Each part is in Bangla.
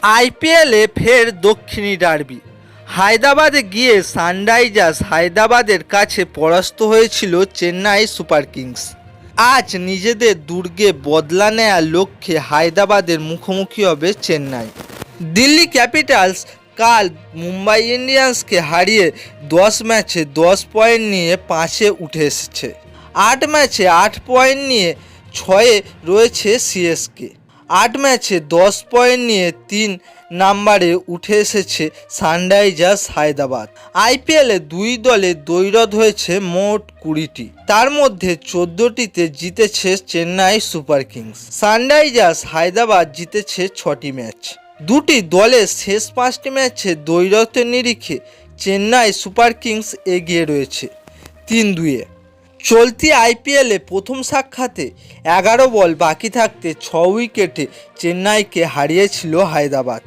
আইপিএলে ফের দক্ষিণী ডার্বি। হায়দ্রাবাদে গিয়ে সানরাইজার্স হায়দ্রাবাদের কাছে পরাস্ত হয়েছিল চেন্নাই সুপার কিংস। আজ নিজেদের দুর্গে বদলা নেয়ার লক্ষ্যে হায়দ্রাবাদের মুখোমুখি হবে চেন্নাই। দিল্লি ক্যাপিটালস কাল মুম্বাই ইন্ডিয়ান্সকে হারিয়ে 10 ম্যাচে 10 পয়েন্ট নিয়ে 5-এ উঠে এসেছে। 8 ম্যাচে 8 পয়েন্ট নিয়ে 6-এ রয়েছে সিএসকে। 8 ম্যাচে 10 পয়েন্ট নিয়ে 3 নম্বরে উঠে এসেছে সানরাইজার্স হায়দ্রাবাদ। আইপিএলে দুই দলে দ্বৈরথ হয়েছে মোট 20টি, তার মধ্যে 14টিতে জিতেছে Chennai Super Kings. Sunrisers Hyderabad জিতেছে 6টি ম্যাচ। দুটি দলের শেষ 5টি ম্যাচে দ্বৈরথের নিরিখে চেন্নাই সুপার কিংস এগিয়ে রয়েছে 3-2-এ। চলতি আইপিএলে প্রথম সাক্ষাতে 11 বল বাকি থাকতে 6 উইকেটে চেন্নাইকে হারিয়েছিল হায়দ্রাবাদ।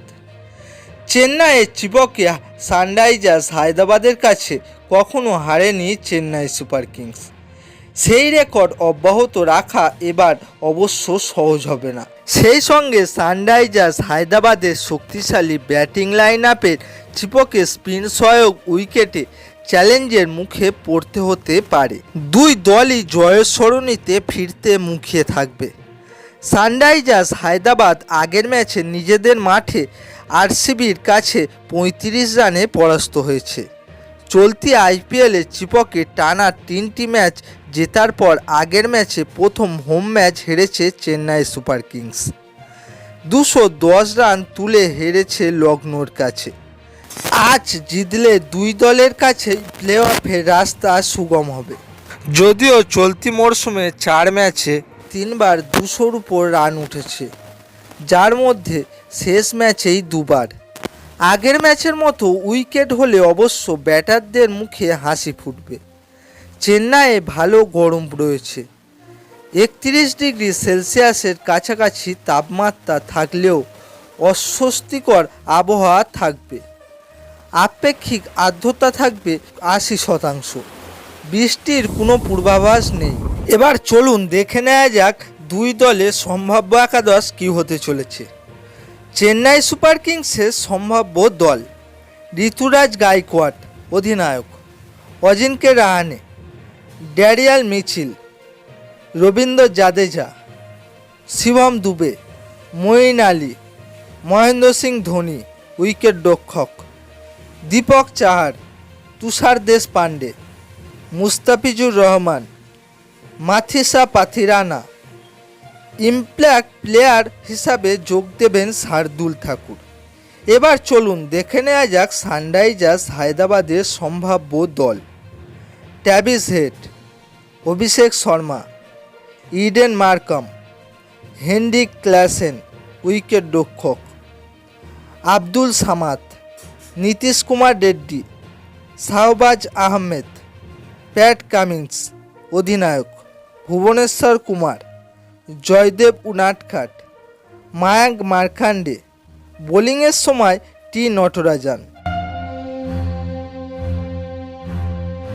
চেন্নাইয়ের চিপকে সানরাইজার্স হায়দ্রাবাদের কাছে কখনো হারেনি চেন্নাই সুপার কিংস। সেই রেকর্ড অব্যাহত রাখা এবার অবশ্য সহজ হবে না। সেই সঙ্গে সানরাইজার্স হায়দ্রাবাদের শক্তিশালী ব্যাটিং লাইন আপের চিপকে স্পিন সহায়ক উইকেটে চ্যালেঞ্জের মুখে পড়তে হতে পারে। দুই দলই জয়ের সরণিতে ফিরতে মুখিয়ে থাকবে। সানরাইজার্স হায়দ্রাবাদ আগের ম্যাচে নিজেদের মাঠে আরসিবির কাছে 35 রানে পরাস্ত হয়েছে। চলতি আইপিএলে চিপকে টানা 3টি ম্যাচ জেতার পর আগের ম্যাচে প্রথম হোম ম্যাচ হেরেছে চেন্নাই সুপার কিংস। 210 রান তুলে হেরেছে লখনৌর কাছে। আজ জিতলে দুই দলের কাছে প্লে অফের রাস্তা সুগম হবে। যদিও চলতি মরশুমে 4 ম্যাচে 3বার 200-র উপর রান উঠেছে, যার মধ্যে শেষ ম্যাচেই 2বার। আগের ম্যাচের মতো উইকেট হলে অবশ্য ব্যাটারদের মুখে হাসি ফুটবে। চেন্নাইয়ে ভালো গরম রয়েছে। 31 ডিগ্রি সেলসিয়াসের কাছাকাছি তাপমাত্রা থাকলেও অস্বস্তিকর আবহাওয়া থাকবে। আপেক্ষিক আর্দ্রতা থাকবে 80%। বৃষ্টির কোনো পূর্বাভাস নেই। এবার চলুন দেখে নেওয়া যাক দুই দলের সম্ভাব্য একাদশ কী হতে চলেছে। চেন্নাই সুপার কিংসের সম্ভাব্য দল: ঋতুরাজ গাইকোয়াড অধিনায়ক, Ajinkya Rahane, Daryl Mitchell, Ravindra Jadeja, Shivam Dube, Moeen Ali, Mahendra Singh Dhoni wicket রক্ষক, দীপক চাহার, তুষার দেশপান্ডে, মুস্তাফিজুর রহমান, মাথিসা পাথিরানা। ইম্প্যাক্ট প্লেয়ার হিসাবে যোগ দেবেন শার্দুল ঠাকুর। এবার চলুন দেখে নেওয়া যাক সানরাইজার্স হায়দ্রাবাদের সম্ভাব্য দল: Travis Head, Abhishek Sharma, Aiden Markram, Heinrich Klaasen wicket রক্ষক, আব্দুল সামাদ, নীতিশ কুমার রেড্ডি, শাহবাজ আহমেদ, প্যাট কামিন্স অধিনায়ক, ভুবনেশ্বর কুমার, জয়দেব উনাদকাট, মায়াঙ্ক মার্কান্ডে। বোলিংয়ের সময় টি নটরাজন।